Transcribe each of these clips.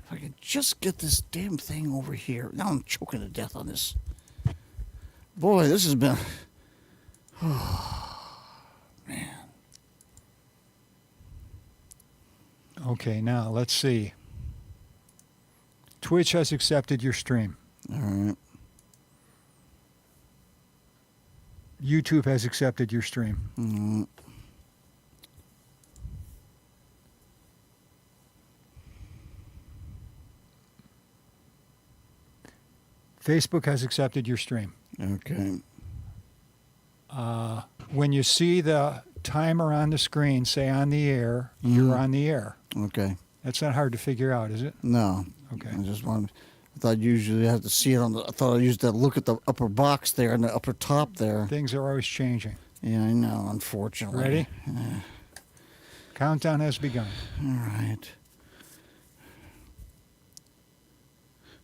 If I could just get this damn thing over here. Now I'm choking to death on this. Boy, this has been... Oh, man. Okay, now let's see. Twitch has accepted your stream. All right. YouTube has accepted your stream. Mm-hmm. Facebook has accepted your stream. Okay. When you see the timer on the screen say on the air, you're on the air. Okay. That's not hard to figure out, is it? No. Okay. I just wanted... I thought usually I have to see it on the... I thought I used to look at the upper box there and the upper top there. Things are always changing. Yeah, I know, unfortunately. Ready? Countdown has begun. All right.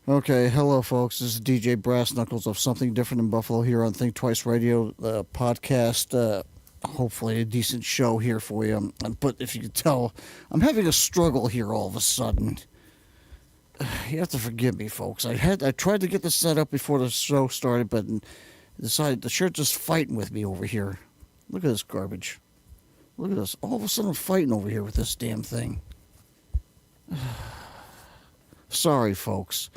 Okay, hello, folks. This is DJ Brass Knuckles of Something Different in Buffalo here on Think Twice Radio podcast. Hopefully a decent show here for you. But if you can tell, I'm having a struggle here all of a sudden. You have to forgive me, folks. I tried to get this set up before the show started, but decided the shirt's just fighting with me over here. Look at this garbage. Look at this. All of a sudden I'm fighting over here with this damn thing. Sorry, folks.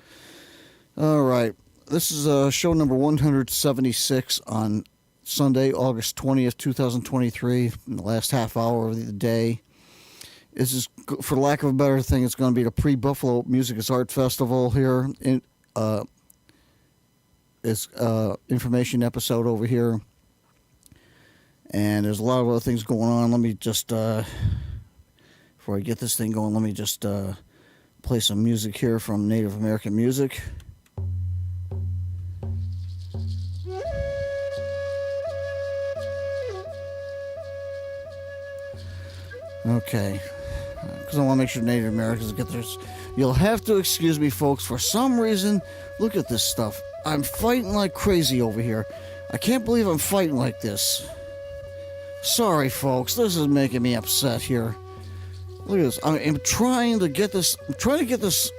All right. This is show number 176 on Sunday, August 20th, 2023, in the last half hour of the day. This is, for lack of a better thing, it's going to be the pre-Buffalo Music is Art Festival here. It's information episode over here. And there's a lot of other things going on. Let me just, before I get this thing going, let me just play some music here from Native American music. Okay. Because I want to make sure Native Americans get theirs. You'll have to excuse me, folks. For some reason, look at this stuff. I'm fighting like crazy over here. I can't believe I'm fighting like this. Sorry, folks. This is making me upset here. Look at this. I'm trying to get this. I'm trying to get this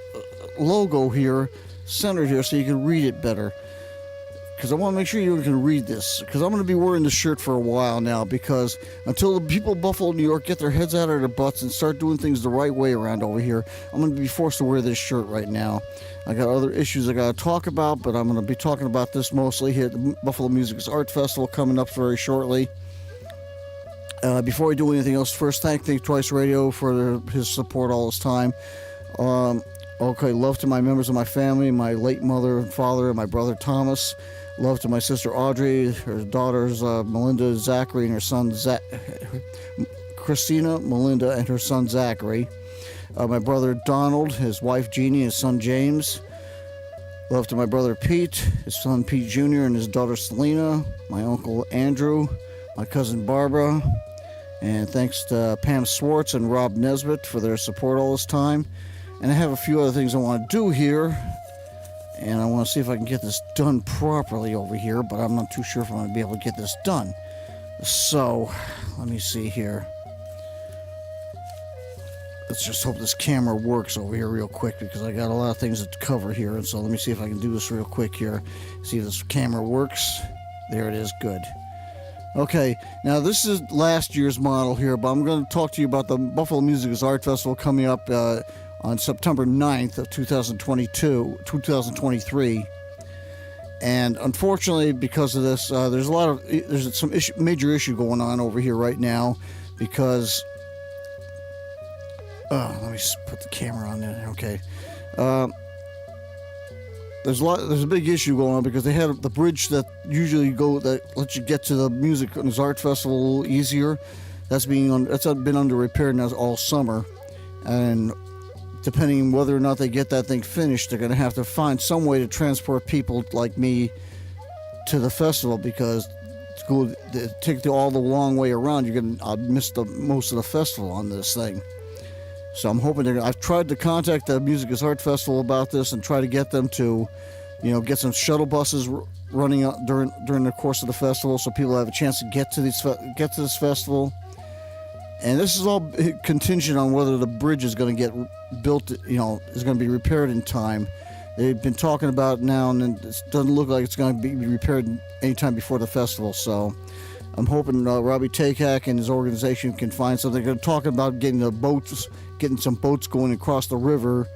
logo here centered here so you can read it better. Because I want to make sure you can read this. Because I'm going to be wearing this shirt for a while now. Because until the people of Buffalo, New York get their heads out of their butts and start doing things the right way around over here, I'm going to be forced to wear this shirt right now. I got other issues I got to talk about, but I'm going to be talking about this mostly here at the Buffalo Music Art Festival coming up very shortly. Before I do anything else, first thank Twice Radio for his support all this time. Okay, love to my members of my family, my late mother and father, and my brother Thomas. Love to my sister Audrey, her daughters Melinda, Zachary, and her son Christina, Melinda, and her son Zachary. My brother Donald, his wife Jeannie, and his son James. Love to my brother Pete, his son Pete Jr., and his daughter Selena. My uncle Andrew, my cousin Barbara. And thanks to Pam Swartz and Rob Nesbitt for their support all this time. And I have a few other things I want to do here. And I want to see if I can get this done properly over here, but I'm not too sure if I'm going to be able to get this done. So, let me see here. Let's just hope this camera works over here real quick, because I got a lot of things to cover here. And so let me see if I can do this real quick here. See if this camera works. There it is. Good. Okay, now this is last year's model here, but I'm going to talk to you about the Buffalo Music is Art Festival coming up on September 9th of 2023. And unfortunately, because of this, there's some major issue going on over here right now, because let me put the camera on there. Okay. There's a big issue going on because they had the bridge that lets you get to the Music and Art Festival a little easier. That's been under repair now all summer, and depending on whether or not they get that thing finished, they're going to have to find some way to transport people like me to the festival, because to take all the long way around, you're going to miss most of the festival on this thing. So I'm hoping I've tried to contact the Music is Art Festival about this and try to get them to, get some shuttle buses running during the course of the festival, so people have a chance to get to this festival. And this is all contingent on whether the bridge is going to get built, is going to be repaired in time. They've been talking about it now, and it doesn't look like it's going to be repaired anytime before the festival. So I'm hoping Robbie Takak and his organization can find something. They're talking about getting some boats going across the river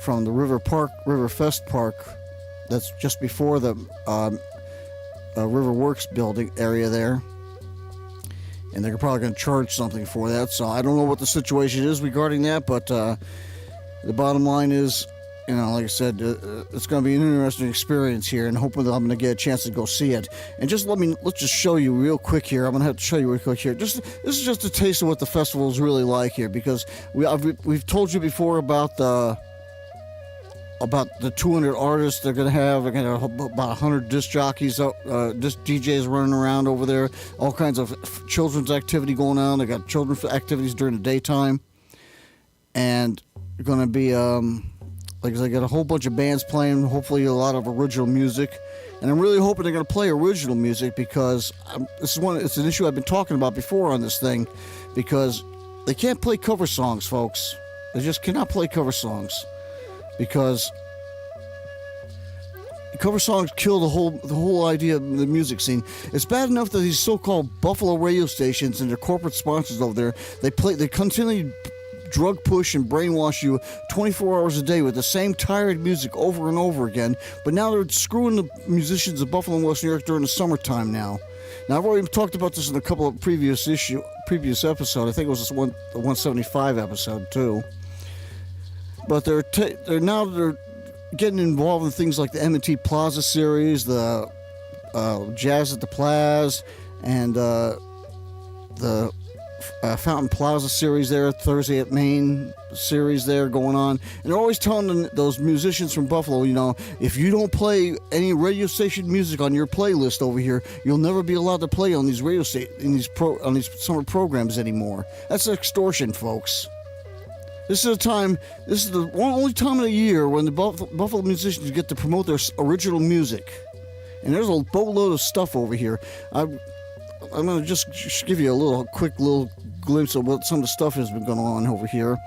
from the River Fest Park. That's just before the River Works building area there. And they're probably going to charge something for that. So I don't know what the situation is regarding that, but the bottom line is, like I said, it's going to be an interesting experience here, and hopefully I'm going to get a chance to go see it. And let's just show you real quick here. I'm going to have to show you real quick here. This is just a taste of what the festival is really like here, because we've told you before about the 200 artists they're going to have. They're going to have about 100 disc jockeys, disc DJs running around over there. All kinds of children's activity going on. They got children's activities during the daytime, and they're going to be they got a whole bunch of bands playing. Hopefully, a lot of original music, and I'm really hoping they're going to play original music, because it's an issue I've been talking about before on this thing, because they can't play cover songs, folks. They just cannot play cover songs. Because cover songs kill the whole idea of the music scene. It's bad enough that these so-called Buffalo radio stations and their corporate sponsors over there, they continually drug push and brainwash you 24 hours a day with the same tired music over and over again. But now they're screwing the musicians of Buffalo and West New York during the summertime now. Now, I've already talked about this in a couple of previous episodes. I think it was the 175 episode too. But they're getting involved in things like the M&T Plaza series, the Jazz at the Plaza, and the Fountain Plaza series there, Thursday at Main series there going on. And they're always telling those musicians from Buffalo, if you don't play any radio station music on your playlist over here, you'll never be allowed to play on these on these summer programs anymore. That's extortion, folks. This is the only time of the year when the Buffalo musicians get to promote their original music. And there's a boatload of stuff over here. I'm going to just give you a quick glimpse of what some of the stuff has been going on over here.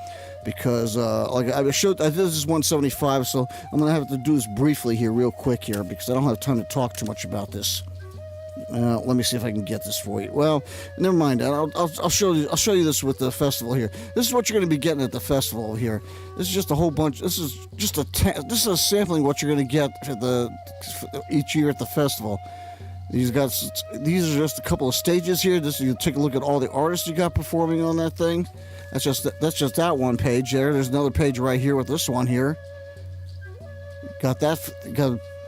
Because, this is 175, so I'm going to have to do this briefly here, real quick here, because I don't have time to talk too much about this. Let me see if I can get this for you. Well, never mind. I'll show you this with the festival here. This is what you're going to be getting at the festival here. This is just a whole bunch. This is just this is a sampling of what you're going to get for each year at the festival. These are just a couple of stages here. You take a look at all the artists you got performing on that thing. That's just that one page there. There's another page right here with this one here. Got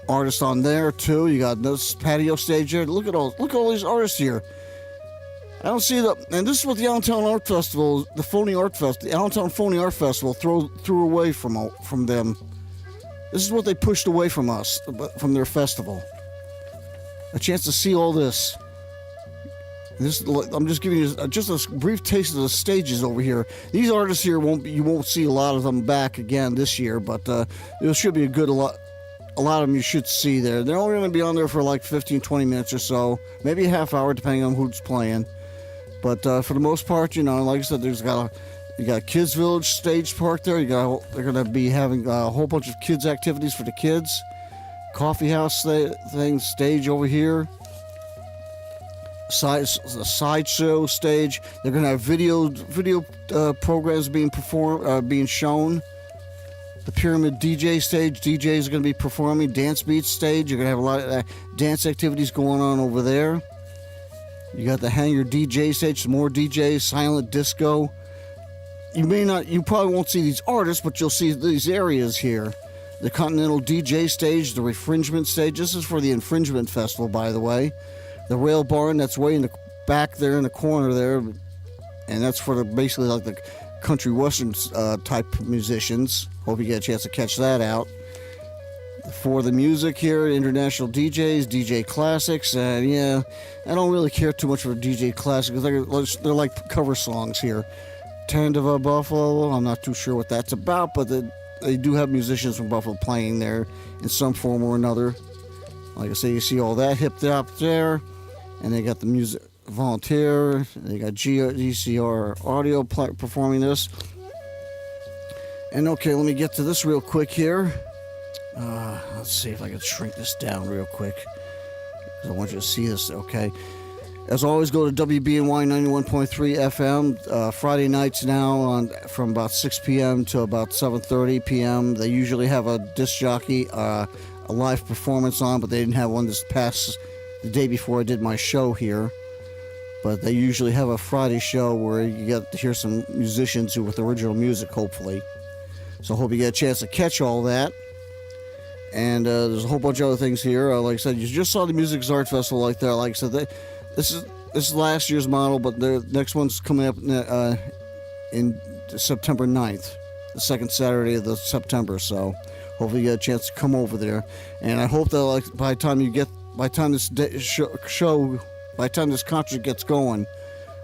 artists on there too. You got this patio stage here. Look at all these artists here. I don't see and this is what the Allentown Art Festival, the Allentown Phony Art Festival threw away from them. This is what they pushed away from us, from their festival. A chance to see all this. I'm just giving you just a brief taste of the stages over here. These artists here you won't see a lot of them back again this year, but there should be a lot of them you should see there. They're only going to be on there for like 15, 20 minutes or so, maybe a half hour, depending on who's playing. But for the most part, like I said, you got Kids Village stage park there. They're going to be having a whole bunch of kids activities for the kids. Coffee house stage over here. Sideshow stage. They're going to have video programs being shown. The Pyramid DJ stage, DJs are going to be performing. Dance Beats stage, you're going to have a lot of dance activities going on over there. You got the Hangar DJ stage, some more DJs, silent disco. You probably won't see these artists, but you'll see these areas here. The Continental DJ stage, the Infringement stage. This is for the Infringement Festival, by the way. The Rail Barn, that's way in the back there in the corner there. And that's for basically like the country western type musicians. Hope you get a chance to catch that out. For the music here, international DJs, DJ classics, and I don't really care too much for DJ classics because they're like cover songs here. Tandava Buffalo, I'm not too sure what that's about, but they do have musicians from Buffalo playing there in some form or another. Like I say, you see all that hipped up there, and they got the music. volunteer. They got GCR Audio performing this. And okay, let me get to this real quick here. Let's see if I can shrink this down real quick, because I want you to see this. Okay. As always, go to WBNY 91.3 FM. Friday nights now from about 6 p.m. to about 7:30 p.m. They usually have a disc jockey, a live performance on, but they didn't have one this past the day before I did my show here. But they usually have a Friday show where you get to hear some musicians with original music, hopefully. So I hope you get a chance to catch all that. And there's a whole bunch of other things here. Like I said, you just saw the Music Art Festival like that. Like I said, this is last year's model, but the next one's coming up in September 9th, the second Saturday of September. So hopefully you get a chance to come over there. And I hope that by the time this concert gets going,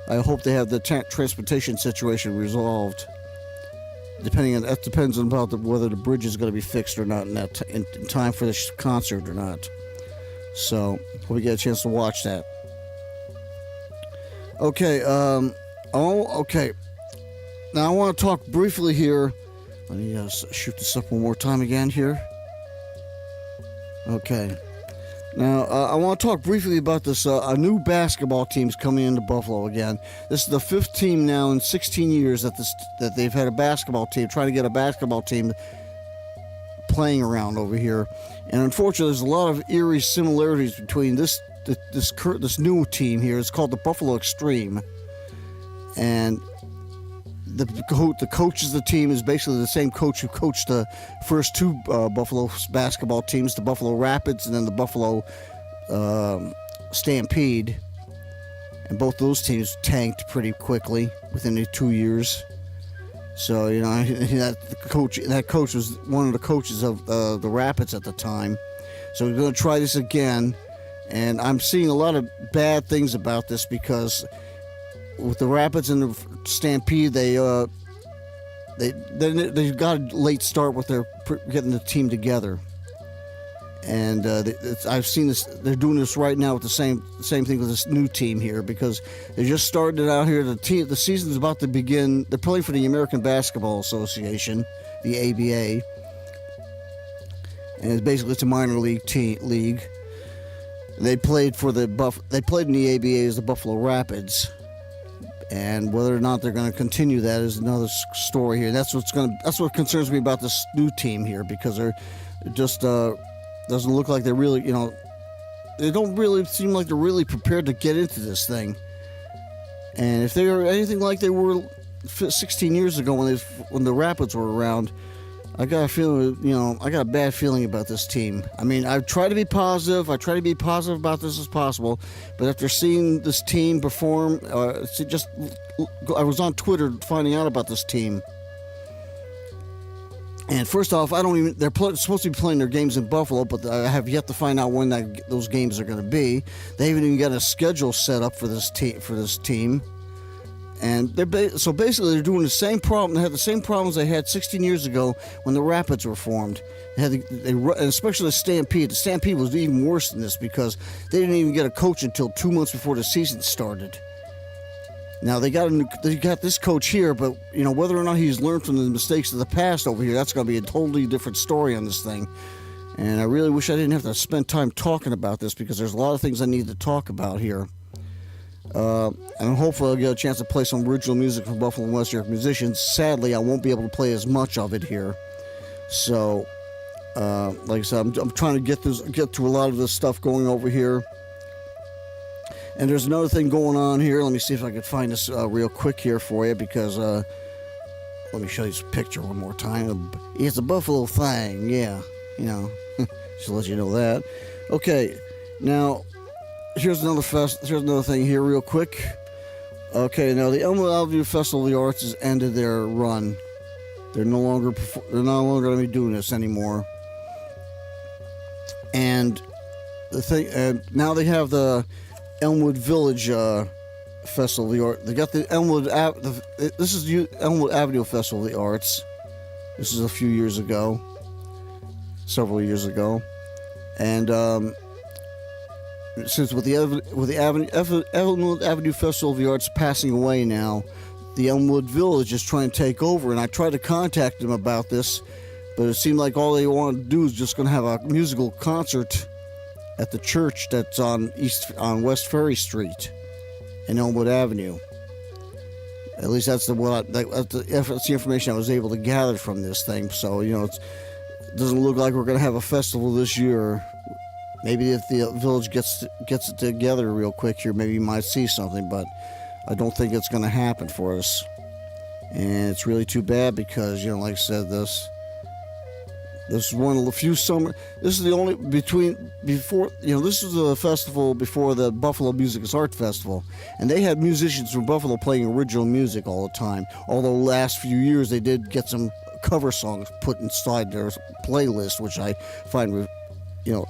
I hope they have the transportation situation resolved. That depends on whether the bridge is going to be fixed or not in time for this concert or not. So hope you get a chance to watch that. Okay. Okay. Now I want to talk briefly here. Let me shoot this up one more time again here. Okay. Now I want to talk briefly about this. A new basketball team's coming into Buffalo again. This is the 5th team now in 16 years that they've had a basketball team, trying to get a basketball team playing around over here. And unfortunately, there's a lot of eerie similarities between this new team here. It's called the Buffalo Extreme, and the coach of the team is basically the same coach who coached the first two Buffalo basketball teams, the Buffalo Rapids and then the Buffalo Stampede. And both those teams tanked pretty quickly within the 2 years. So that coach was one of the coaches of the Rapids at the time. So we're going to try this again. And I'm seeing a lot of bad things about this because with the Rapids and the Stampede, they got a late start with their getting the team together. And I've seen this. They're doing this right now with the same thing with this new team here, because they just started out here. The season's about to begin. They're playing for the American Basketball Association, the ABA, and it's a minor league league. They played in the ABA as the Buffalo Rapids, and whether or not they're going to continue that is another story here. That's what concerns me about this new team here, because they're just doesn't look like they're really, they don't really seem like they're really prepared to get into this thing. And if they are anything like they were 16 years ago when the Rapids were around, I got a feeling, I got a bad feeling about this team. I mean, I try to be positive. I try to be positive about this as possible. But after seeing this team perform, I was on Twitter finding out about this team. And first off, they're supposed to be playing their games in Buffalo, but I have yet to find out when those games are going to be. They haven't even got a schedule set up for this team. And so basically they're doing the same problem. They had the same problems they had 16 years ago when the Rapids were formed. Especially the Stampede. The Stampede was even worse than this because they didn't even get a coach until 2 months before the season started. Now they got this coach here, but whether or not he's learned from the mistakes of the past over here, that's going to be a totally different story on this thing. And I really wish I didn't have to spend time talking about this, because there's a lot of things I need to talk about here. And hopefully I'll get a chance to play some original music from Buffalo and West York musicians. Sadly, I won't be able to play as much of it here. So, like I said, I'm trying to get to a lot of this stuff going over here. And there's another thing going on here. Let me see if I can find this real quick here for you, because let me show you this picture one more time. It's a Buffalo thing, yeah. Just to let you know that. Okay, now here's another thing here real quick. Okay, now the Elmwood Festival of the Arts has ended their run. They're no longer going to be doing this anymore. And the thing, now they have the Elmwood Village Festival of the Arts. They got the this is the Elmwood Avenue Festival of the Arts. This is several years ago. And since with the Elmwood Avenue Festival of the Arts passing away now, the Elmwood Village is trying to take over, and I tried to contact them about this, but it seemed like all they wanted to do is just going to have a musical concert at the church that's on West Ferry Street in Elmwood Avenue. At least that's the information I was able to gather from this thing. So, you know, it doesn't look like we're going to have a festival this year. Maybe if the village gets it together real quick here, maybe you might see something, but I don't think it's going to happen for us. And it's really too bad because, you know, like I said, this is one of the few summer. This is the only before. You know, this is the festival before the Buffalo Music and Art Festival, and they had musicians from Buffalo playing original music all the time. Although last few years they did get some cover songs put inside their playlist, which I find, you know,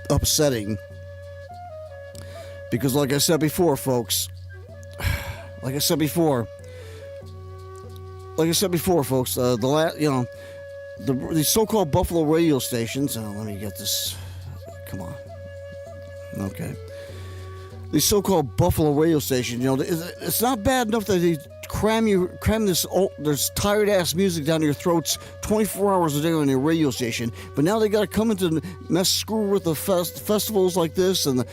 upsetting. Because, like I said before, folks. Like I said before, folks. The so-called Buffalo radio stations. Oh, let me get this. Come on. Okay. These so-called Buffalo radio stations. You know, it's not bad enough that they cram this tired-ass music down your throats 24 hours a day on your radio station. But now they got to come into screw with the festivals like this, and the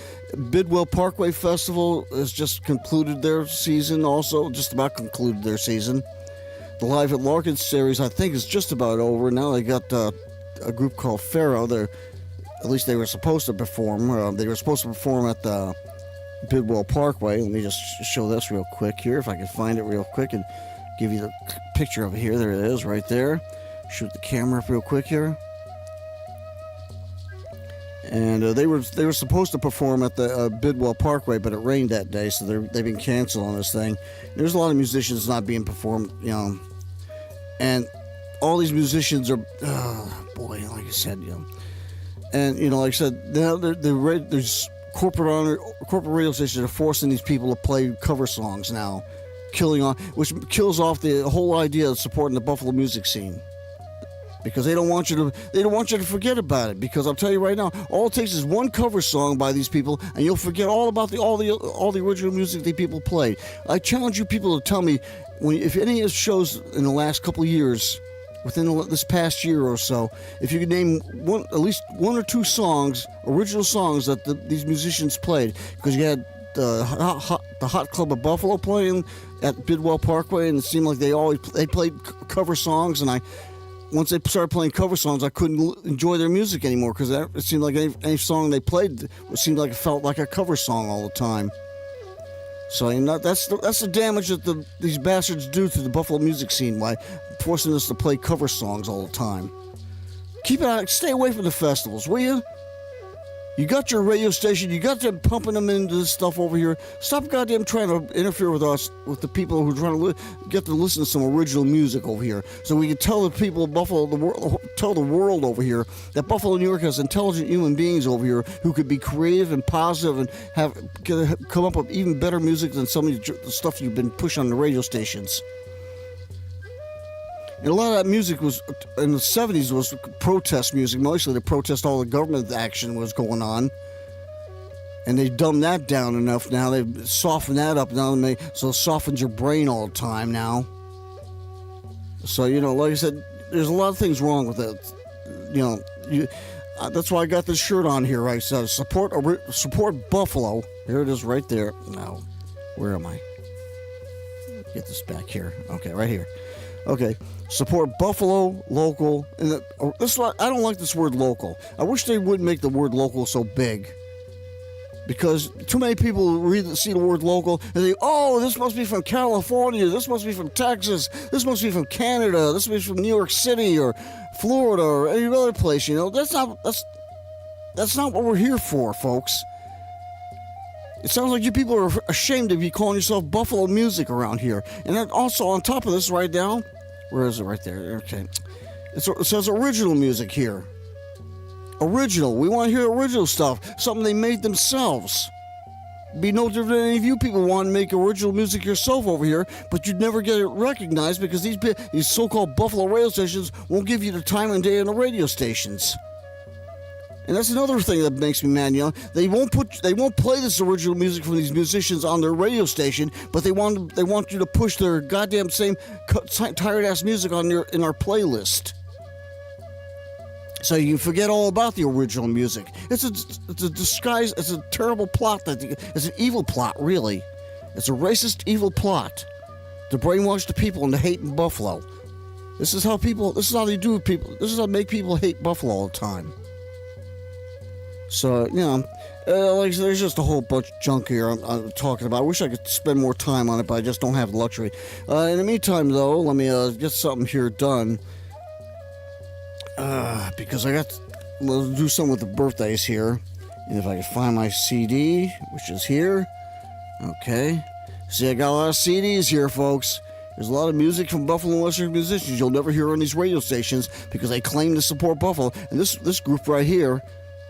Bidwell Parkway Festival has just concluded their season. Also, just about concluded their season. The Live at Larkin series, I think, is just about over. Now they got a group called Pharaoh. At least they were supposed to perform. They were supposed to perform at the Bidwell Parkway. Let me just show this real quick here, if I can find it real quick and give you the picture of it here. There it is, right there. Shoot the camera up real quick here. And they were supposed to perform at the Bidwell Parkway, but it rained that day, so they've been canceled on this thing. There's a lot of musicians not being performed, you know, and all these musicians are, boy, like I said, you know, and you know, like I said, now there's corporate radio stations are forcing these people to play cover songs now, which kills off the whole idea of supporting the Buffalo music scene. Because they don't want you to forget about it. Because I'll tell you right now, all it takes is one cover song by these people, and you'll forget all about all the original music these people played. I challenge you people to tell me if any of the shows in the last couple of years, within this past year or so, if you could name at least one or two songs, original songs that these musicians played. Because you had the Hot Club of Buffalo playing at Bidwell Parkway, and it seemed like they played cover songs, and once they started playing cover songs, I couldn't enjoy their music anymore because it seemed like any song they played it felt like a cover song all the time. So you know, that's the damage that these bastards do to the Buffalo music scene by forcing us to play cover songs all the time. Keep it out. Stay away from the festivals, will you? You got your radio station. You got them pumping them into this stuff over here. Stop goddamn trying to interfere with us, with the people who are trying to get to listen to some original music over here. So we can tell the people of Buffalo, tell the world over here that Buffalo, New York has intelligent human beings over here who could be creative and positive and come up with even better music than some of the stuff you've been pushing on the radio stations. And a lot of that music was, in the 70s, was protest music, mostly to protest all the government action was going on. And they dumbed that down enough now. They've softened that up now, so it softens your brain all the time now. So, you know, like I said, there's a lot of things wrong with it. You know, that's why I got this shirt on here, right? So support Buffalo. Here it is right there. Now, where am I? Get this back here. Okay, right here. Okay, support Buffalo, local, and I don't like this word local. I wish they wouldn't make the word local so big. Because too many people see the word local and think, oh, this must be from California, this must be from Texas, this must be from Canada, this must be from New York City or Florida or any other place, you know. That's not what we're here for, folks. It sounds like you people are ashamed to be calling yourself Buffalo music around here. And then also on top of this right now, where is it right there? Okay. It says original music here. Original. We want to hear original stuff. Something they made themselves. Be no different than any of you people want to make original music yourself over here, but you'd never get it recognized because these so-called Buffalo radio stations won't give you the time and day on the radio stations. And that's another thing that makes me mad. They won't play this original music from these musicians on their radio station, but they want you to push their goddamn same tired ass music in our playlist. So you forget all about the original music. It's a disguise. It's a terrible plot. It's an evil plot, really. It's a racist, evil plot to brainwash the people into hating Buffalo. This is how they do people. This is how they make people hate Buffalo all the time. So, there's just a whole bunch of junk here I'm talking about. I wish I could spend more time on it, but I just don't have the luxury. In the meantime, though, let me get something here done. Because we'll do something with the birthdays here. And if I can find my CD, which is here. Okay. See, I got a lot of CDs here, folks. There's a lot of music from Buffalo and Western musicians you'll never hear on these radio stations because they claim to support Buffalo. And this group right here,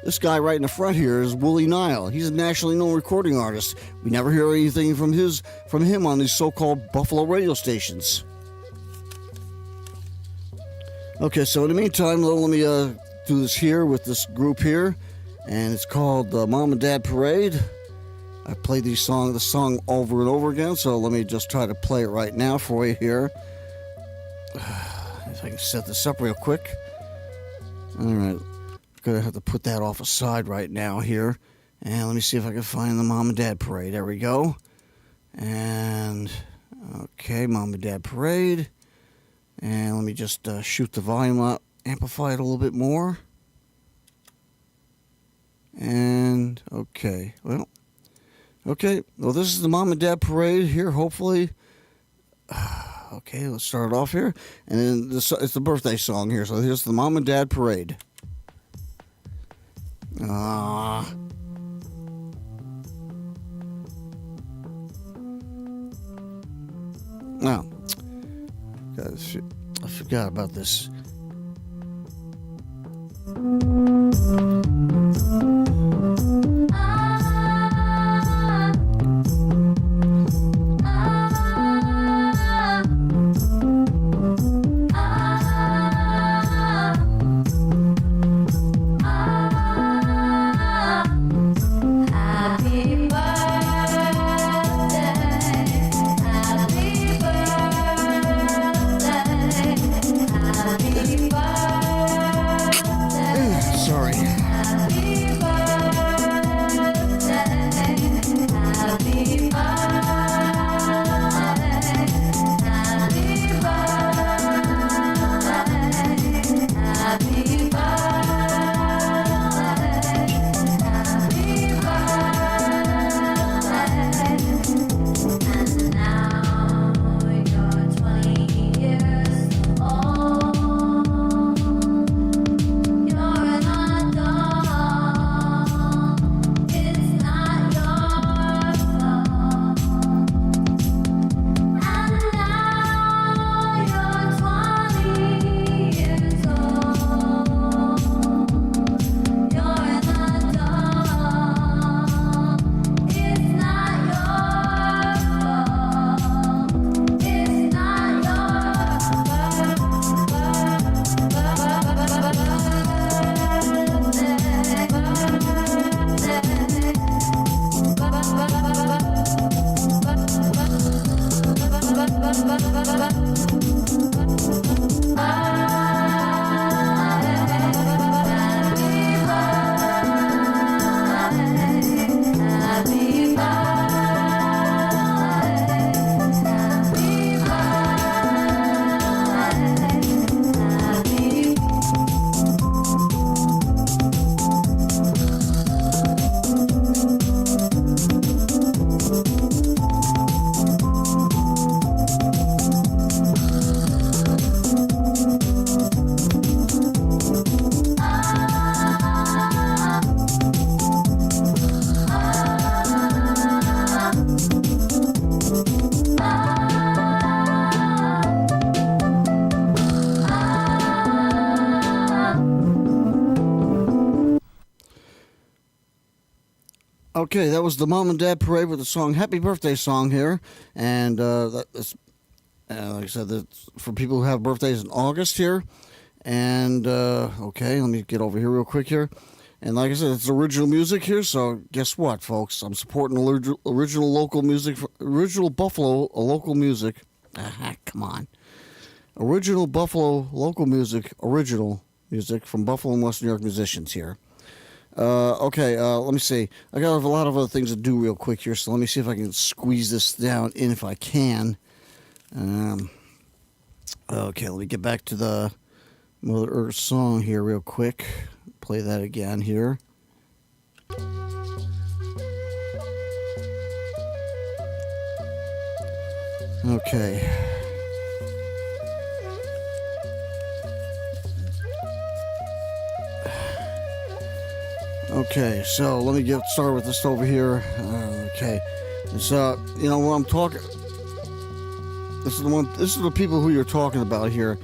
this guy right in the front here is Willie Nile. He's a nationally known recording artist. We never hear anything from him on these so-called Buffalo radio stations. Okay, so in the meantime, let me do this here with this group here, and it's called Mom and Dad Parade. I played the song over and over again, so let me just try to play it right now for you here. If I can set this up real quick. All right, gonna have to put that off aside right now here, and let me see if I can find the Mom and Dad Parade. There we go. And okay, Mom and Dad Parade. And let me just shoot the volume up, amplify it a little bit more. And okay, well, this is the Mom and Dad Parade here, hopefully. Okay, let's start it off here. And then it's the birthday song here, so here's the Mom and Dad Parade. Now, I forgot about this. Okay, that was the Mom and Dad Parade with the song Happy Birthday song here. And that's, like I said, that's for people who have birthdays in August here. And, okay, let me get over here real quick here. And like I said, it's original music here, so guess what, folks? I'm supporting original local music, original Buffalo local music. Come on. Original Buffalo local music, original music from Buffalo and West New York musicians here. Okay, let me see. I got a lot of other things to do real quick here, so let me see if I can squeeze this down in if I can. Okay, let me get back to the Mother Earth song here real quick. Play that again here. Okay. Okay, so let me get started with this over here. Okay, so you know what I'm talking. This is the one. This is the people who you're talking about here.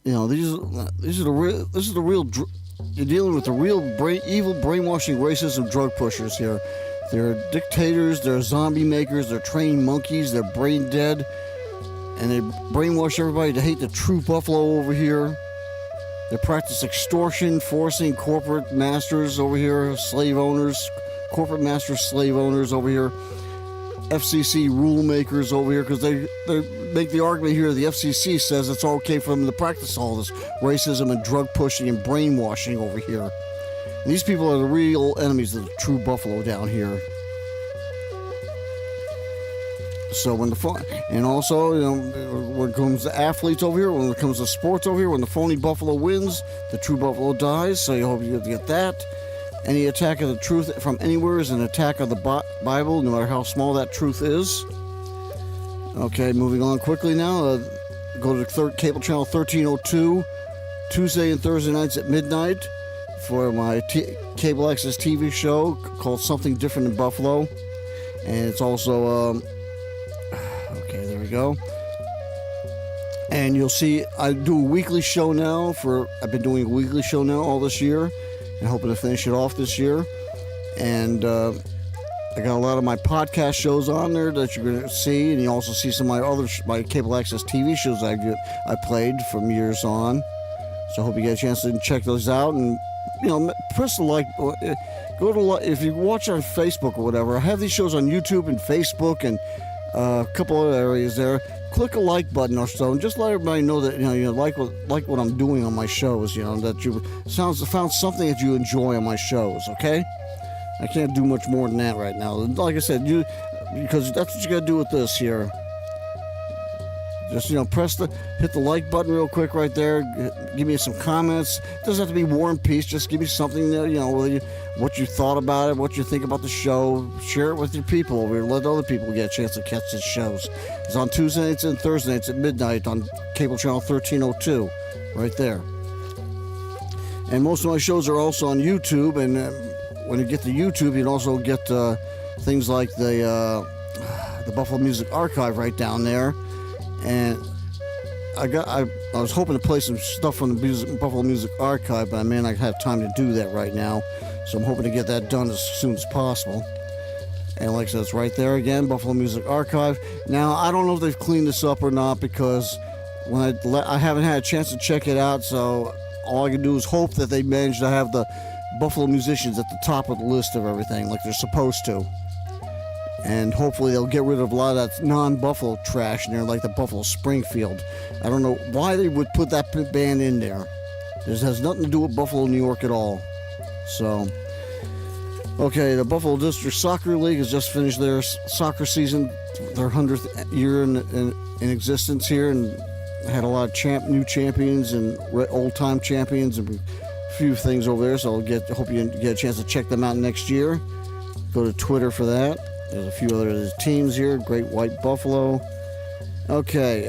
You know, these are the real. This is the real. You're dealing with the real evil, brainwashing, racism, drug pushers here. They're dictators. They're zombie makers. They're trained monkeys. They're brain dead, and they brainwash everybody to hate the true Buffalo over here. They practice extortion, forcing corporate masters over here, slave owners, corporate masters, slave owners over here, FCC rule makers over here, because they make the argument here the FCC says it's okay for them to practice all this racism and drug pushing and brainwashing over here. And these people are the real enemies of the true Buffalo down here. So when and also, you know, when it comes to athletes over here, when it comes to sports over here, when the phony Buffalo wins, the true Buffalo dies. So you hope you get that. Any attack of the truth from anywhere is an attack of the Bible, no matter how small that truth is. Okay, moving on quickly now. Go to cable channel 1302, Tuesday and Thursday nights at midnight for my cable access TV show called Something Different in Buffalo. And it's also... okay, there we go. And you'll see I do a weekly show now I've been doing a weekly show now all this year and hoping to finish it off this year. And I got a lot of my podcast shows on there that you're going to see, and you also see some of my other my cable access TV shows I played from years on. So I hope you get a chance to check those out, and you know, press the like. Go to if you watch on Facebook or whatever. I have these shows on YouTube and Facebook and a couple other areas there. Click a like button or so, and just let everybody know that you like what I'm doing on my shows. You know that you found something that you enjoy on my shows. Okay, I can't do much more than that right now. Like I said, because that's what you got to do with this here. Just hit the like button real quick right there. Give me some comments. It doesn't have to be War and Peace. Just give me something that what you thought about it, what you think about the show. Share it with your people over here. Let other people get a chance to catch the shows. It's on Tuesday nights and Thursday nights at midnight on cable channel 1302, right there. And most of my shows are also on YouTube. And when you get to YouTube, you can also get things like the Buffalo Music Archive right down there. And I was hoping to play some stuff from the Buffalo Music Archive, but I may not have time to do that right now. So I'm hoping to get that done as soon as possible. And like I said, it's right there again, Buffalo Music Archive. Now, I don't know if they've cleaned this up or not, because when I haven't had a chance to check it out, so all I can do is hope that they manage to have the Buffalo musicians at the top of the list of everything, like they're supposed to. And hopefully they'll get rid of a lot of that non-Buffalo trash in there, like the Buffalo Springfield. I don't know why they would put that band in there. This has nothing to do with Buffalo, New York at all. So, okay, the Buffalo District Soccer League has just finished their soccer season, their 100th year in existence here, and had a lot of new champions and old-time champions and a few things over there. So hope you get a chance to check them out next year. Go to Twitter for that. There's a few other teams here. Great White Buffalo. Okay.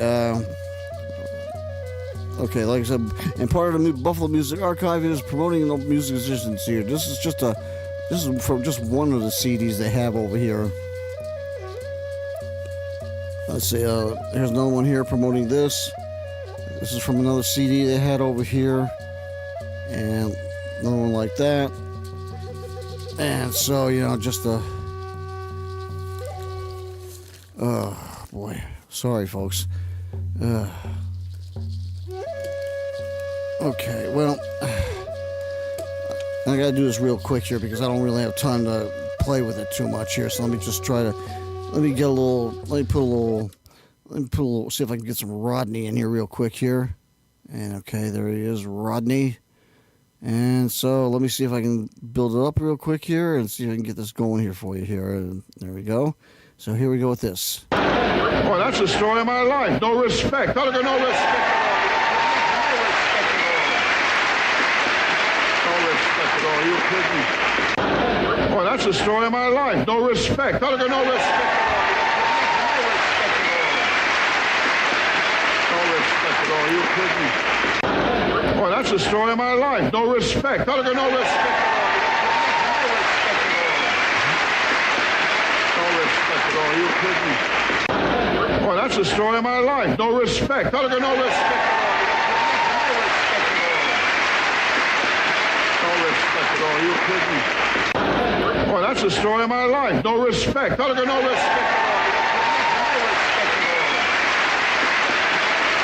Okay, like I said, and part of the Buffalo Music Archive is promoting the musicians here. This is from just one of the CDs they have over here. Let's see. Here's another one here promoting this. This is from another CD they had over here, and another one like that. And so just a. Oh, boy. Sorry, folks. Okay, well, And I gotta do this real quick here because I don't really have time to play with it too much here. So let me just try to, let me put a little, see if I can get some Rodney in here real quick here. And okay, there he is, Rodney. And so let me see if I can build it up real quick here and see if I can get this going here for you here. And there we go. So here we go with this. Boy, that's the story of my life. No respect. I got no respect. No respect at all. You kidding me? Boy, that's the story of my life. No respect. I got no respect. No respect at all. You kidding me? Boy, that's the story of my life. No respect. I got no respect. No respect at all. You kidding me? Boy, that's the story of my life. No respect. I got no respect. No respect at all. You kidding me? Boy, that's the story of my life. No respect. I got no respect.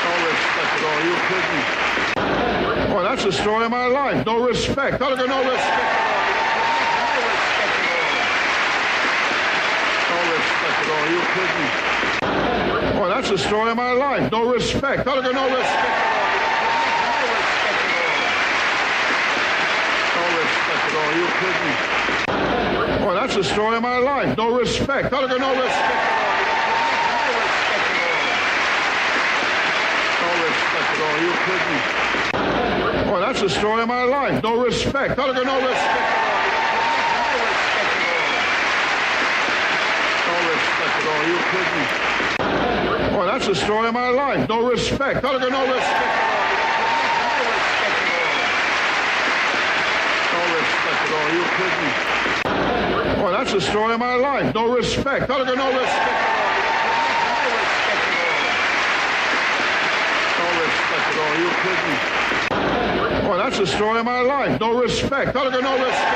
No respect at all. You kidding me? Boy, that's the story of my life. No respect. I got no respect. No respect at all. You kidding me? Boy, that's the story of my life. No respect. I got no respect. No respect at all. You kidding me? Boy, that's the story of my life. No respect. I got no respect. No respect at all. You kidding me? Boy, that's the story of my life. No respect. I got no respect. No respect at all. You kidding me? Boy, that's the story of my life. No respect. I got no respect. No respect at all. You kidding me? Boy, that's the story of my life. No respect. I got no respect. No respect at all. You kidding me? Boy, that's the story of my life. No respect. I got no respect.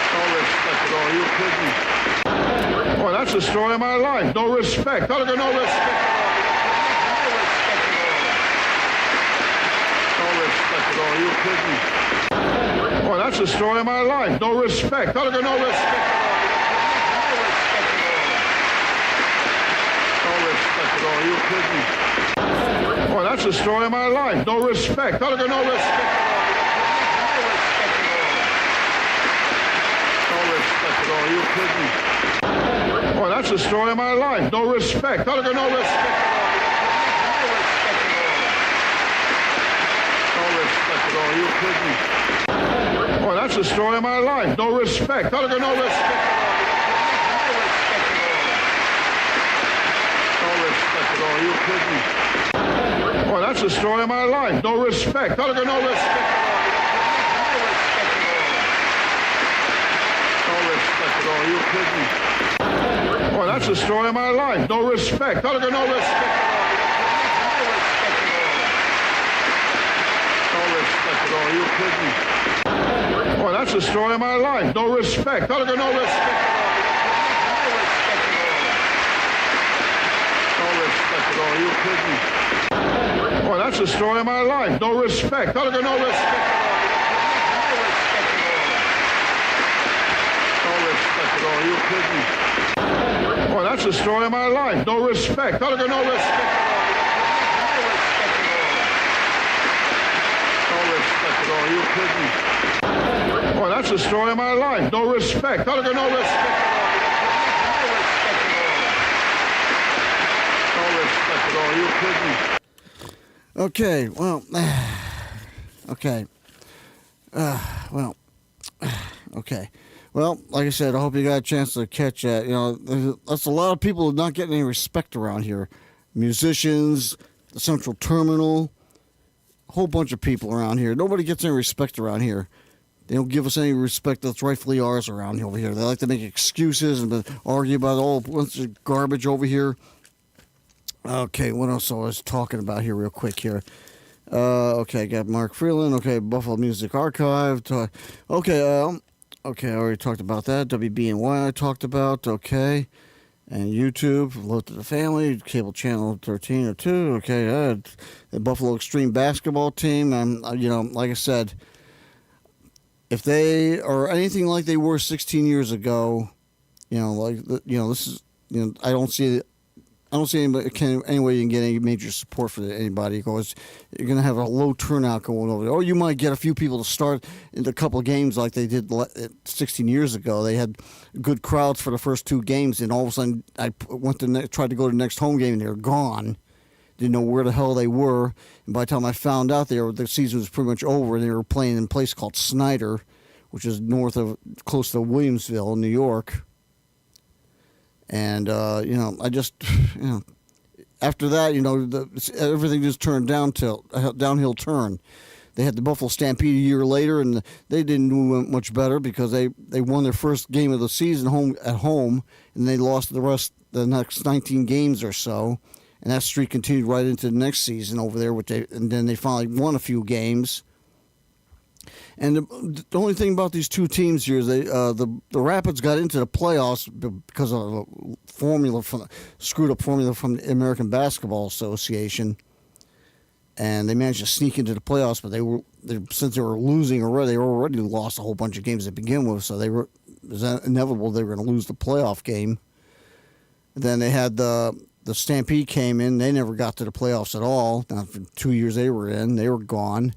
No respect at all. You kidding me? Boy, that's the story of my life. No respect. I got no respect. No respect at all. You kidding me? Boy, that's the story of my life. No respect. I got no respect. No respect at all. You kidding me? Boy, that's the story of my life. No respect. I got no respect. No respect at all. You kidding me? Boy, that's the story of my life. No respect. I got no respect. No respect at all. You kidding me? Boy, that's the story of my life. No respect. I got no respect. No respect at all. You kidding me? Boy, that's the story of my life. No respect. I got no respect. No respect at all. You kidding me? Boy, that's the story of my life. No respect. I got no respect. No respect at all. You kidding me? Boy, that's the story of my life. No respect. I got no respect. No respect at all. You kidding me? Boy, that's the story of my life. No respect. I got no respect. No respect at all. You kidding me? Boy, that's the story of my life. No respect. I got no respect. No respect at all. You kidding me? Boy, that's the story of my life. No respect. I got no respect. No respect at all. You kidding me? Okay, well, okay. Well, okay. Well, like I said, I hope you got a chance to catch that. You know, that's a lot of people not getting any respect around here. Musicians, the Central Terminal, a whole bunch of people around here. Nobody gets any respect around here. They don't give us any respect that's rightfully ours around over here. They like to make excuses and argue about all bunch of garbage over here. Okay, what else I was talking about here real quick here? Okay, got Mark Freeland. Okay, Buffalo Music Archive. Okay, I already talked about that. WB&Y I talked about. Okay. And YouTube, Look to the Family, cable channel 13 or 2. Okay, the Buffalo Extreme basketball team. Like I said, if they are anything like they were 16 years ago, this is, I don't see any way you can get any major support for anybody, because you're going to have a low turnout going over there. Or you might get a few people to start in a couple of games like they did 16 years ago. They had good crowds for the first 2 games, and all of a sudden I tried to go to the next home game, and they were gone. Didn't know where the hell they were. And by the time I found out, the season was pretty much over. They were playing in a place called Snyder, which is close to Williamsville, New York. And, after that, everything just turned downhill turn. They had the Buffalo Stampede a year later, and they didn't do much better because they won their first game of the season at home, and they lost the next 19 games or so. And that streak continued right into the next season over there, and then they finally won a few games. And the only thing about these two teams here is the Rapids got into the playoffs because of a screwed up formula from the American Basketball Association, and they managed to sneak into the playoffs. But since they were losing already, they already lost a whole bunch of games to begin with, so it was inevitable they were going to lose the playoff game. And then they had the Stampede came in; they never got to the playoffs at all. Not for 2 years they were in; they were gone.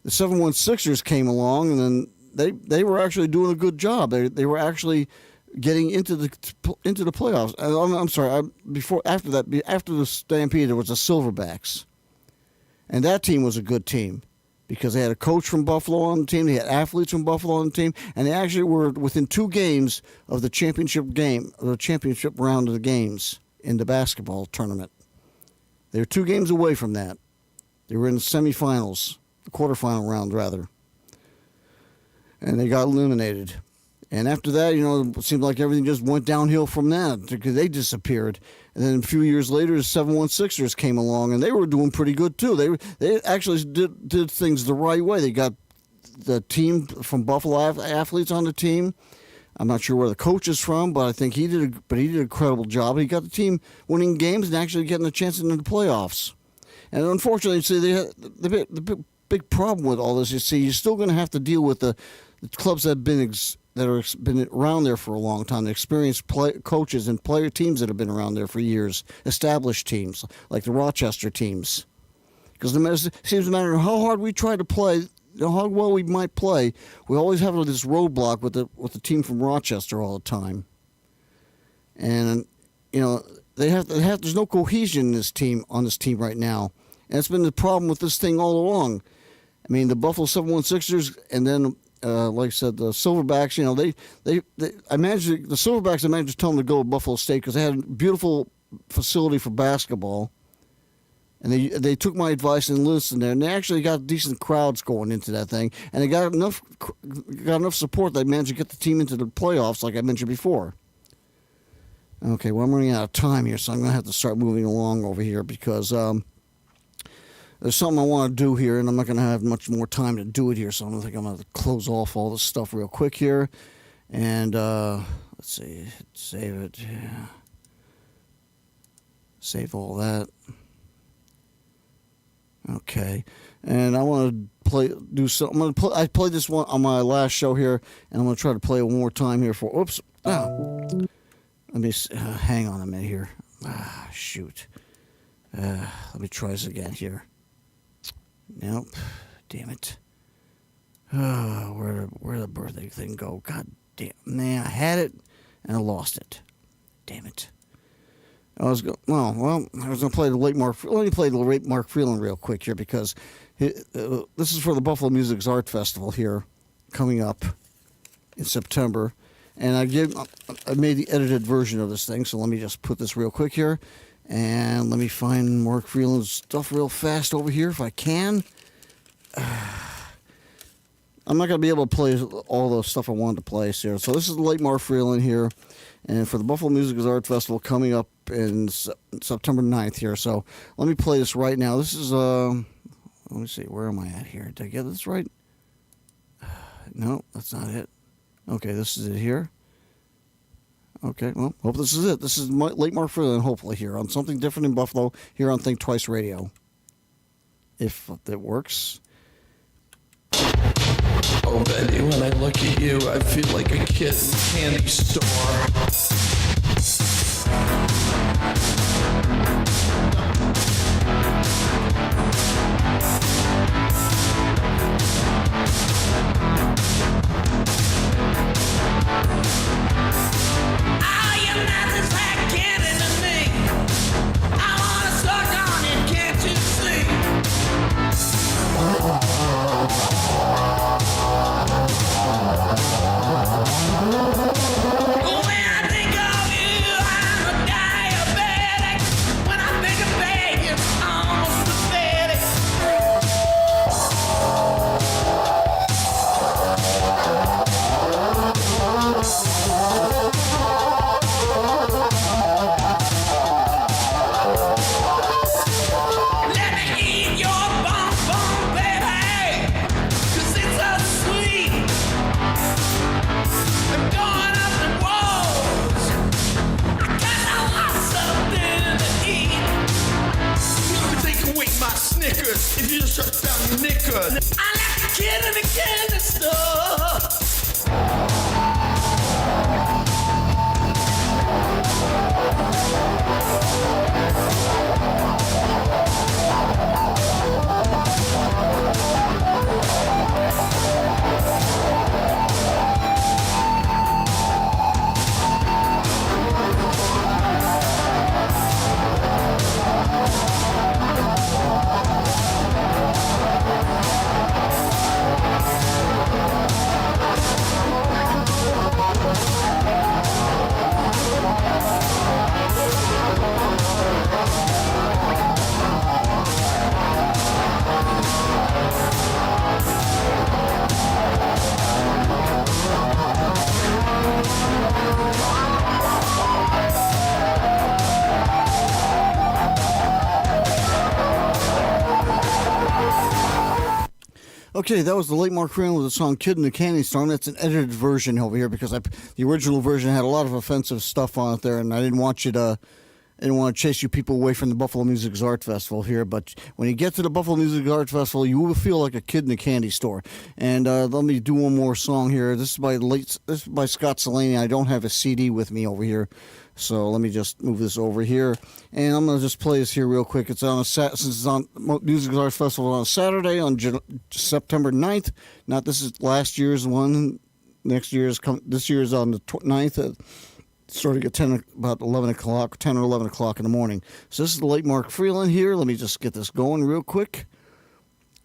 The 716ers came along, and then they were actually doing a good job. They were actually getting into the playoffs. I'm sorry. After the Stampede, there was the Silverbacks, and that team was a good team because they had a coach from Buffalo on the team. They had athletes from Buffalo on the team, and they actually were within 2 games of the championship round of the games in the basketball tournament. They were 2 games away from that. They were in the semifinals. The quarterfinal round, rather. And they got eliminated. And after that, it seemed like everything just went downhill from that because they disappeared. And then a few years later, the 716ers came along, and they were doing pretty good, too. They actually did things the right way. They got the team from Buffalo athletes on the team. I'm not sure where the coach is from, but I think he did an incredible job. He got the team winning games and actually getting a chance into the playoffs. And unfortunately, see, they had the big problem with all this. You're still going to have to deal with the clubs that have been around there for a long time, the experienced coaches and player teams that have been around there for years, established teams like the Rochester teams. Because it seems no matter how hard we try to play, how well we might play, we always have this roadblock with the team from Rochester all the time. And there's no cohesion on this team right now, and it's been the problem with this thing all along. I mean, the Buffalo 716ers, and then, like I said, the Silverbacks. I managed the Silverbacks. I managed to tell them to go to Buffalo State because they had a beautiful facility for basketball, and they took my advice and listened there, and they actually got decent crowds going into that thing, and they got enough support that they managed to get the team into the playoffs, like I mentioned before. Okay, well, I'm running out of time here, so I'm going to have to start moving along over here because there's something I want to do here, and I'm not going to have much more time to do it here, so I think I'm going to close off all this stuff real quick here. And let's see, save it. Yeah. Save all that. Okay, and I want to do something. I played this one on my last show here, and I'm going to try to play it one more time here for. Oops. Let me hang on a minute here. Shoot. Let me try this again here. Nope. Damn it. Where'd the birthday thing go? God damn. Man, I had it and I lost it. Damn it. I was going to play the late Mark. Let me play the late Mark Freeland real quick here because this is for the Buffalo Music's Art Festival here coming up in September. And I made the edited version of this thing, so let me just put this real quick here. And let me find Mark Freeland's stuff real fast over here if I can. I'm not going to be able to play all the stuff I wanted to play here. So this is the late Mark Freeland here. And for the Buffalo Music's Art Festival coming up in September 9th here. So let me play this right now. This is, let me see, where am I at here? Did I get this right? No, that's not it. Okay, this is it here. Okay, well, hope this is it. This is late Mark Freeland, hopefully, here on Something Different in Buffalo, here on Think Twice Radio. If that works. Oh, Betty, when I look at you, I feel like a kid in a candy store. If you just shut down your knickers. I like a kid in a candy store. Okay, that was the late Mark Freeland with the song Kid in the Candy Store. That's an edited version over here because the original version had a lot of offensive stuff on it there, and I didn't want to chase you people away from the Buffalo Music Art Festival here. But when you get to the Buffalo Music Art Festival, you will feel like a kid in a candy store. And let me do one more song here. This is by Scott CELANI. I don't have a CD with me over here, so let me just move this over here. And I'm going to just play this here real quick. It's on since it's on Music Arts Festival on Saturday on September 9th. Not this is last year's one. This year's on the 9th. Starting at 10 or 11 o'clock in the morning. So this is the late Mark Freeland here. Let me just get this going real quick.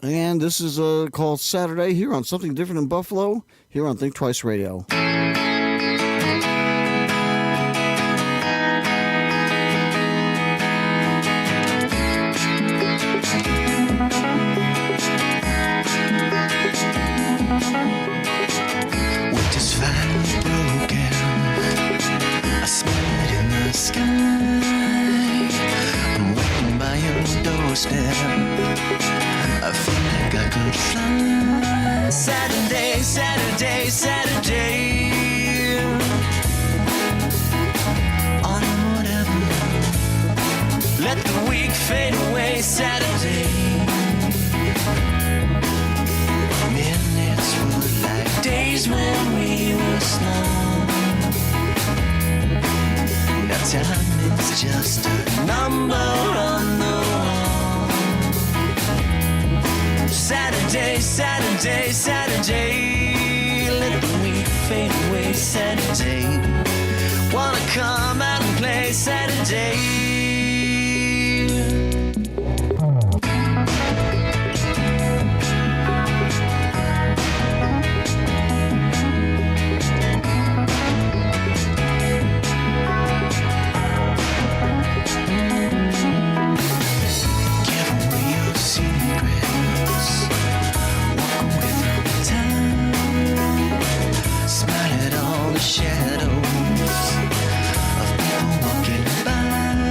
And this is called Saturday here on Something Different in Buffalo, here on Think Twice Radio. I feel like I could fly. Saturday, Saturday, Saturday. Onward ever. Let the week fade away. Saturday. Minutes were like days when we were small. Now time is just a number on the wall. Saturday, Saturday, Saturday. Let the week fade away. Saturday. Wanna come out and play Saturday. Shadows of people walking by.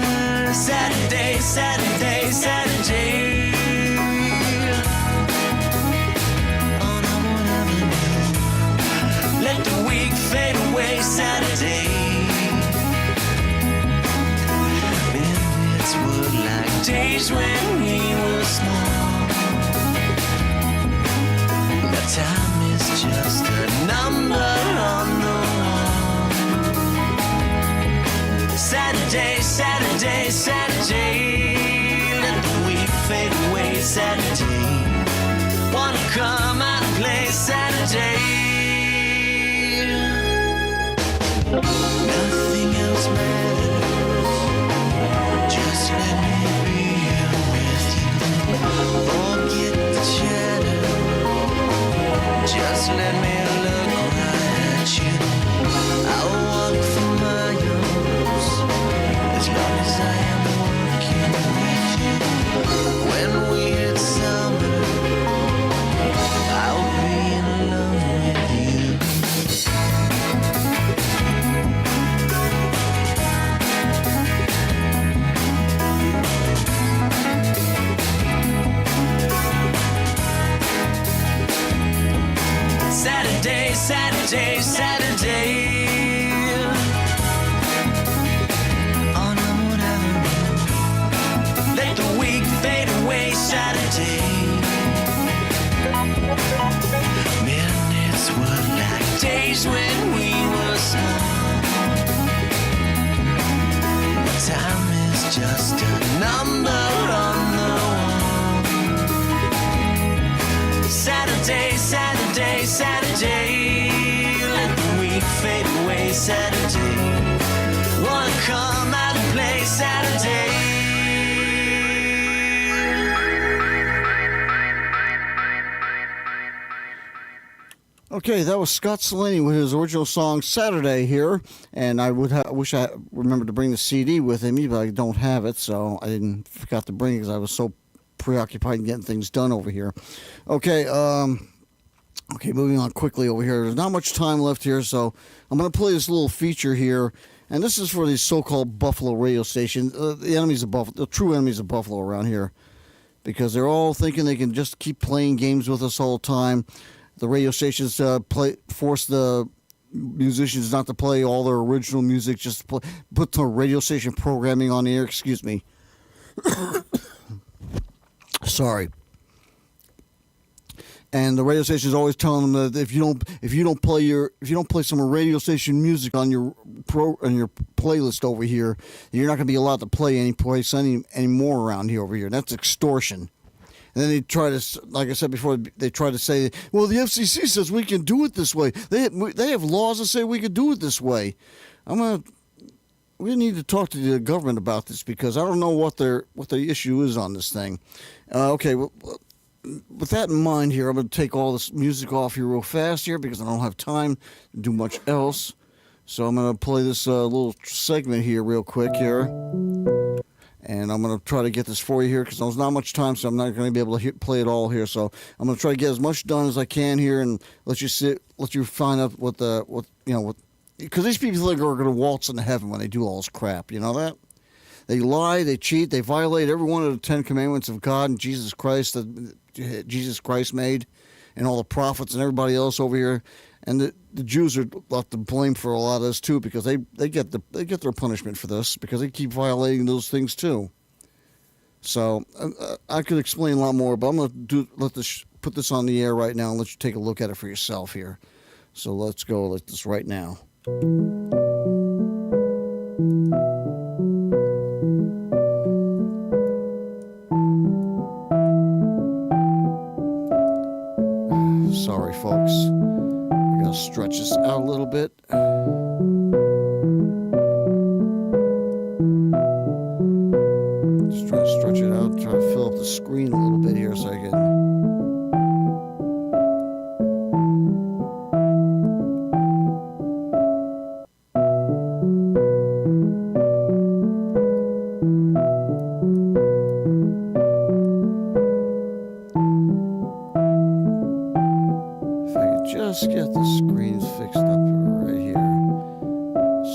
else matters. Just let me be here with you. Forget the chatter. Just let me look right at you. I'll walk for miles as long as I am walking with you. When we hit summer, I'll be in love with you. Saturday, Saturday, Saturday. On a whatever. Let the week fade away, Saturday. Minutes were like days when we were small. Time is just a number on the wall. Saturday, Saturday, Saturday. Let the week fade away, Saturday. Wanna come out and play Saturday. Okay, that was Scott CELANI with his original song Saturday here, and I wish I remembered to bring the CD with me, but I don't have it, so I forgot to bring it because I was so preoccupied in getting things done over here. Okay, moving on quickly over here. There's not much time left here, so I'm going to play this little feature here, and this is for these so-called Buffalo radio stations, the enemies of Buffalo, the true enemies of Buffalo around here, because they're all thinking they can just keep playing games with us all the time. The radio stations force the musicians not to play all their original music, just to put the radio station programming on the air. Excuse me. Sorry. And the radio station is always telling them that if you don't play some radio station music on your playlist over here, you're not going to be allowed to play any place anymore around here over here. That's extortion. And then they try to, like I said before, they try to say, well, the FCC says we can do it this way. They have laws that say we can do it this way. We need to talk to the government about this because I don't know what the issue is on this thing. Okay, well, with that in mind here, I'm going to take all this music off here real fast here because I don't have time to do much else. So I'm going to play this little segment here real quick here. And I'm going to try to get this for you here because there's not much time, so I'm not going to be able to play it all here. So I'm going to try to get as much done as I can here and let you find out because these people think are going to waltz into heaven when they do all this crap. You know that? They lie, they cheat, they violate every one of the 10 commandments of God and Jesus Christ that Jesus Christ made, and all the prophets and everybody else over here. And the Jews are left to blame for a lot of this too, because they get their punishment for this because they keep violating those things too. So I could explain a lot more, but I'm going to put this on the air right now and let you take a look at it for yourself here. So let's go like this right now. Sorry, folks. I gotta stretch this out a little bit. Just try to stretch it out, try to fill up the screen a little bit here so I can. Just get the screens fixed up right here.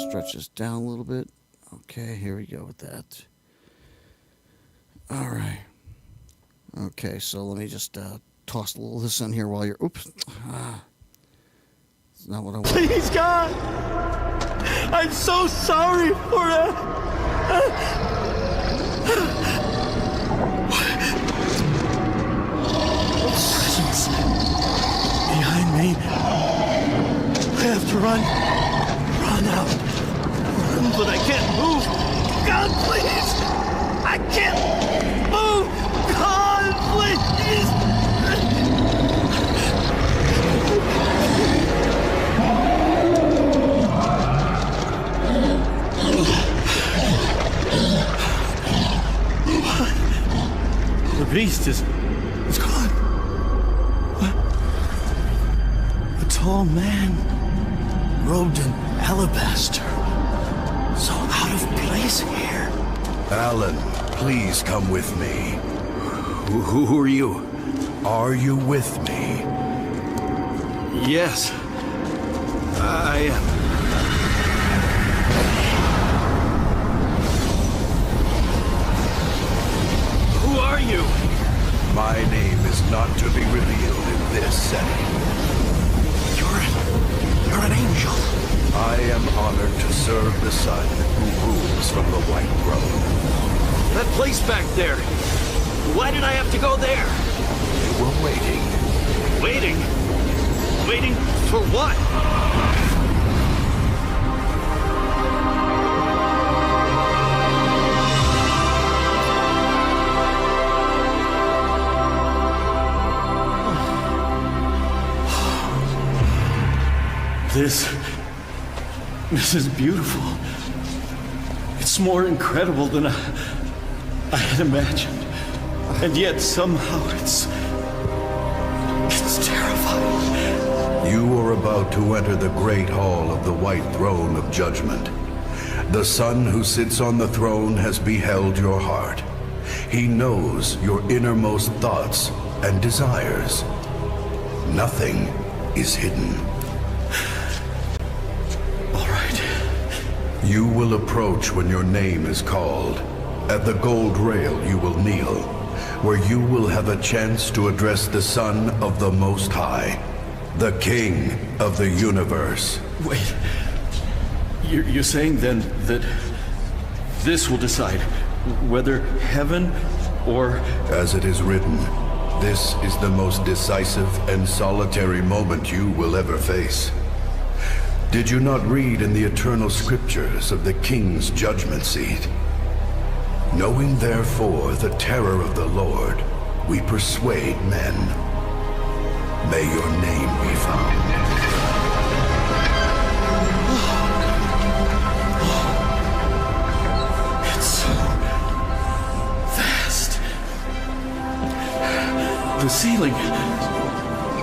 Stretch this down a little bit. Okay, here we go with that. All right. Okay, so let me just toss a little of this in here while you're... Oops. It's not what I want. Please, God! I'm so sorry for that! Presence behind me. I have to run out. Run, but I can't move. God, please! I can't move! God, please! beast is gone. What? A tall man, robed in alabaster. So out of place here. Alan, please come with me. Who are you? Are you with me? Yes, I am. Who are you? My name is not to be revealed in this setting. You're an angel. I am honored to serve the Sun who rules from the White Throne. That place back there. Why did I have to go there? You were waiting. Waiting? Waiting for what? This is beautiful. It's more incredible than I had imagined. And yet somehow it's terrifying. You are about to enter the great hall of the White Throne of Judgment. The Sun who sits on the throne has beheld your heart. He knows your innermost thoughts and desires. Nothing is hidden. All right. You will approach when your name is called. At the gold rail you will kneel, where you will have a chance to address the Son of the Most High, the King of the Universe. Wait. You're saying then that this will decide whether heaven or... As it is written, this is the most decisive and solitary moment you will ever face. Did you not read in the eternal scriptures of the King's judgment seat? Knowing therefore the terror of the Lord, we persuade men. May your name be found. It's so vast. The ceiling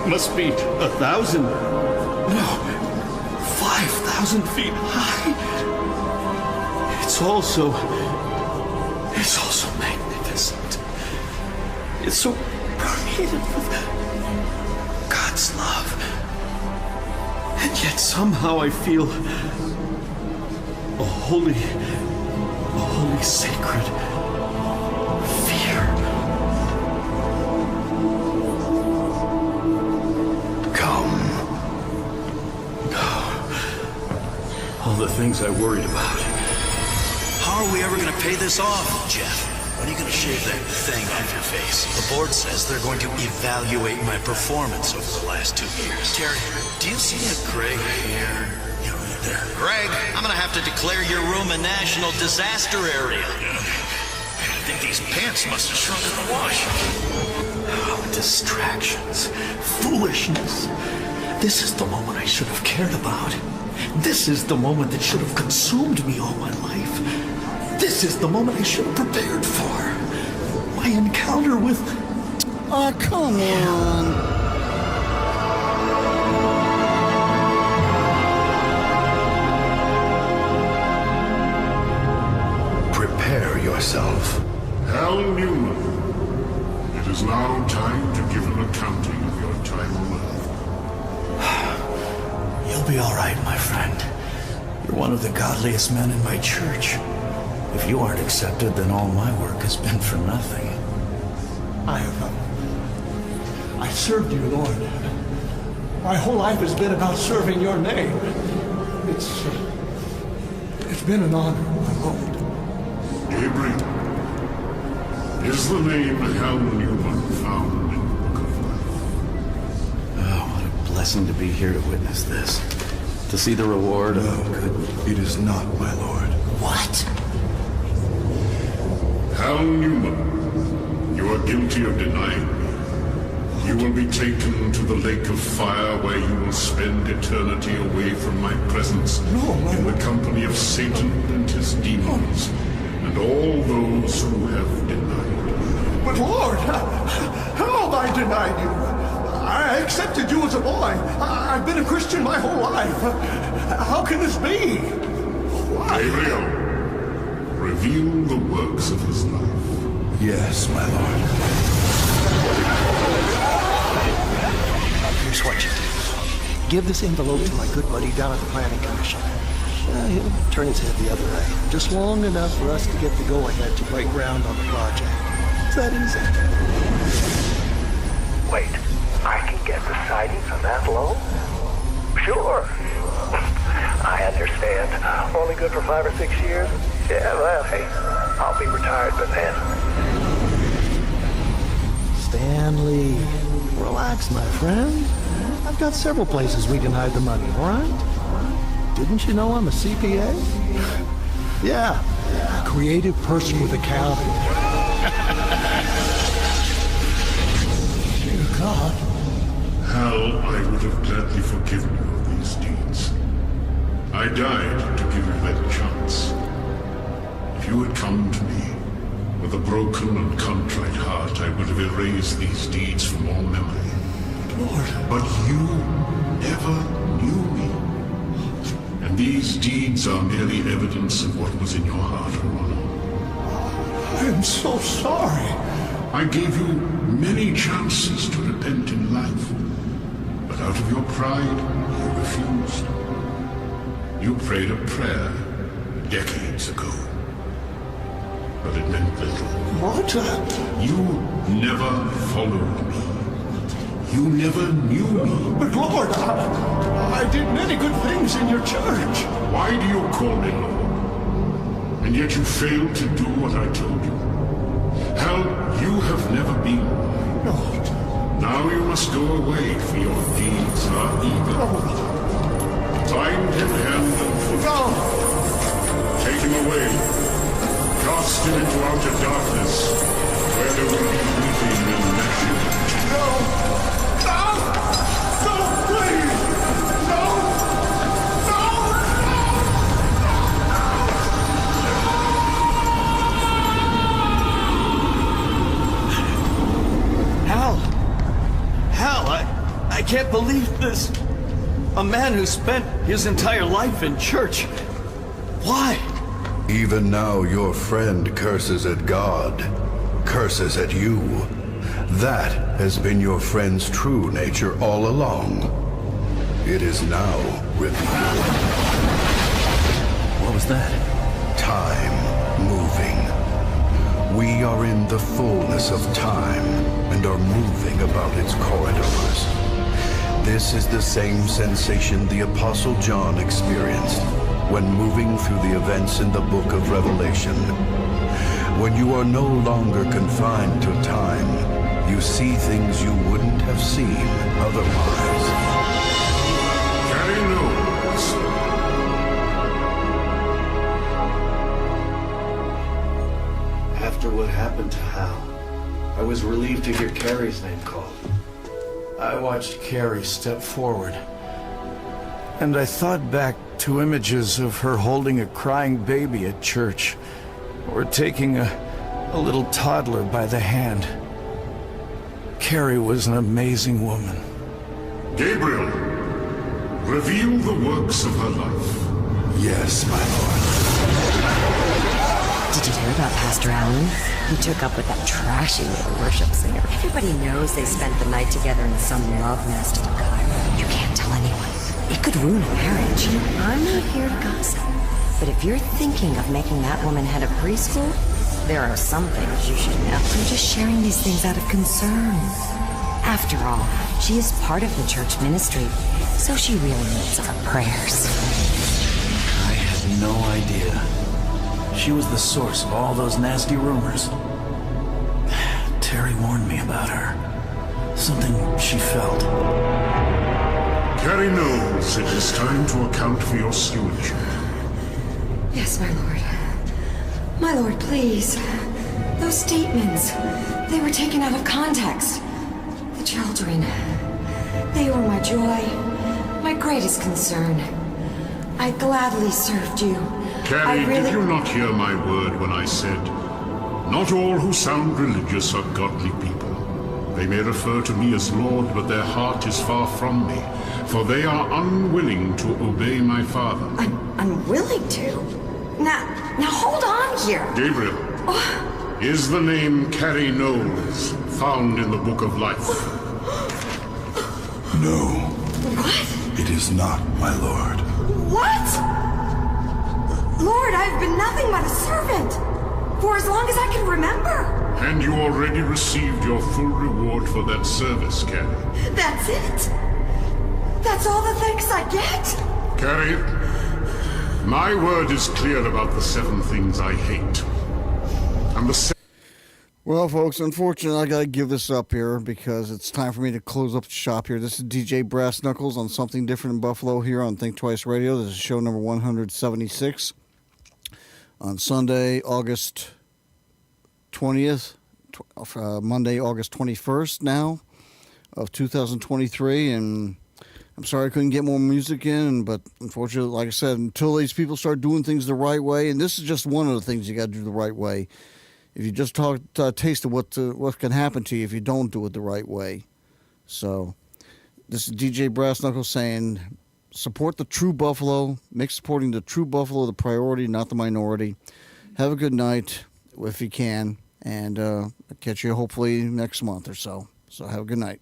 must be 1,000, no, 5,000 feet high. It's also magnificent. It's so permeated with God's love. And yet somehow I feel a holy sacred fear. Come. All the things I worried about. How are we ever going to pay this off, Jeff? When are you going to shave that thing off your face? The board says they're going to evaluate my performance over the last 2 years. Terry, do you see that gray hair? You know, right there. Greg, I'm going to have to declare your room a national disaster area. I think these pants must have shrunk in the wash. Oh, distractions. Foolishness. This is the moment I should have cared about. This is the moment that should have consumed me all my life. This is the moment I should have prepared for. My encounter with... Oh, come on. Prepare yourself. Hal Newman, it is now time to give an accounting of your time on Earth. You'll be all right, my friend. You're one of the godliest men in my church. If you aren't accepted, then all my work has been for nothing. I've served you, Lord. My whole life has been about serving your name. It's been an honor, my Lord. Gabriel, is the name Hal Newman found in the Book of Life? Oh, what a blessing to be here to witness this. To see the reward of good... It is not, my lord. What? Hal Newman, you are guilty of denying me. You will be taken to the lake of fire where you will spend eternity away from my presence in the company of Satan and his demons and all those who have denied me. But Lord, how have I denied you? I accepted you as a boy. I've been a Christian my whole life. How can this be? Why? Gabriel, reveal the works of his life. Yes, my lord. Here's what you do. Give this envelope to my good buddy down at the Planning Commission. He'll turn his head the other way, just long enough for us to get the go-ahead to break ground on the project. It's that easy. Wait, I can get the siding on that loan? Sure. I understand. Only good for 5 or 6 years? Yeah, well, hey, I'll be retired by then. Stanley, relax, my friend. I've got several places we can hide the money, all right? Didn't you know I'm a CPA? Yeah. Creative person with a calendar. Dear God. Hal, I would have gladly forgiven you of these deeds. I died to give you that chance. If you had come to me with a broken and contrite heart, I would have erased these deeds from all memory. Lord. But you never knew me. And these deeds are merely evidence of what was in your heart, Ronald. I am so sorry. I gave you many chances to repent in life, but out of your pride, you refused. You prayed a prayer decades ago, but it meant little. What? You never followed me. You never knew me. But Lord, I did many good things in your church. Why do you call me Lord? And yet you failed to do what I told you. Hell, you have never been. No. Now you must go away, for your deeds are evil. Bind him hand and foot. No. Take him away. Cast him into outer darkness, where there will be weeping and gnashing. No. I can't believe this. A man who spent his entire life in church. Why? Even now your friend curses at God, curses at you. That has been your friend's true nature all along. It is now revealed. What was that? Time moving. We are in the fullness of time and are moving about its corridors. This is the same sensation the Apostle John experienced when moving through the events in the book of Revelation. When you are no longer confined to time, you see things you wouldn't have seen otherwise. Carry notes. After what happened to Hal, I was relieved to hear Carrie's name called. I watched Carrie step forward, and I thought back to images of her holding a crying baby at church, or taking a little toddler by the hand. Carrie was an amazing woman. Gabriel, reveal the works of her life. Yes, my lord. Did you hear about Pastor Allen? He took up with that trashy little worship singer. Everybody knows they spent the night together in some love nest in Cairo. You can't tell anyone. It could ruin a marriage. I'm not here to gossip. But if you're thinking of making that woman head of preschool, there are some things you should know. I'm just sharing these things out of concern. After all, she is part of the church ministry, so she really needs our prayers. I had no idea. She was the source of all those nasty rumors. Terry warned me about her. Something she felt. Carrie knows it is time to account for your stewardship. Yes, my lord. My lord, please. Those statements, they were taken out of context. The children, they were my joy, my greatest concern. I gladly served you. Carrie, did you not hear my word when I said, Not all who sound religious are godly people. They may refer to me as Lord, but their heart is far from me, for they are unwilling to obey my Father. Unwilling to? Now hold on here. Gabriel, is the name Carrie Knowles found in the Book of Life? No. What? It is not, my lord. What? Lord, I've been nothing but a servant for as long as I can remember. And you already received your full reward for that service, Carrie. That's it? That's all the thanks I get? Carrie, my word is clear about the 7 things I hate. And the Well, folks, unfortunately, I got to give this up here because it's time for me to close up the shop here. This is DJ Brass Knuckles on Something Different in Buffalo here on Think Twice Radio. This is show number 176 on Sunday, August 20th, Monday, August 21st now of 2023. And I'm sorry I couldn't get more music in, but unfortunately, like I said, until these people start doing things the right way, and this is just one of the things you got to do the right way. If you just taste of what can happen to you if you don't do it the right way. So, this is DJ Brass Knuckles saying, support the true Buffalo. Make supporting the true Buffalo the priority, not the minority. Have a good night, if you can, and catch you hopefully next month or so. So, have a good night.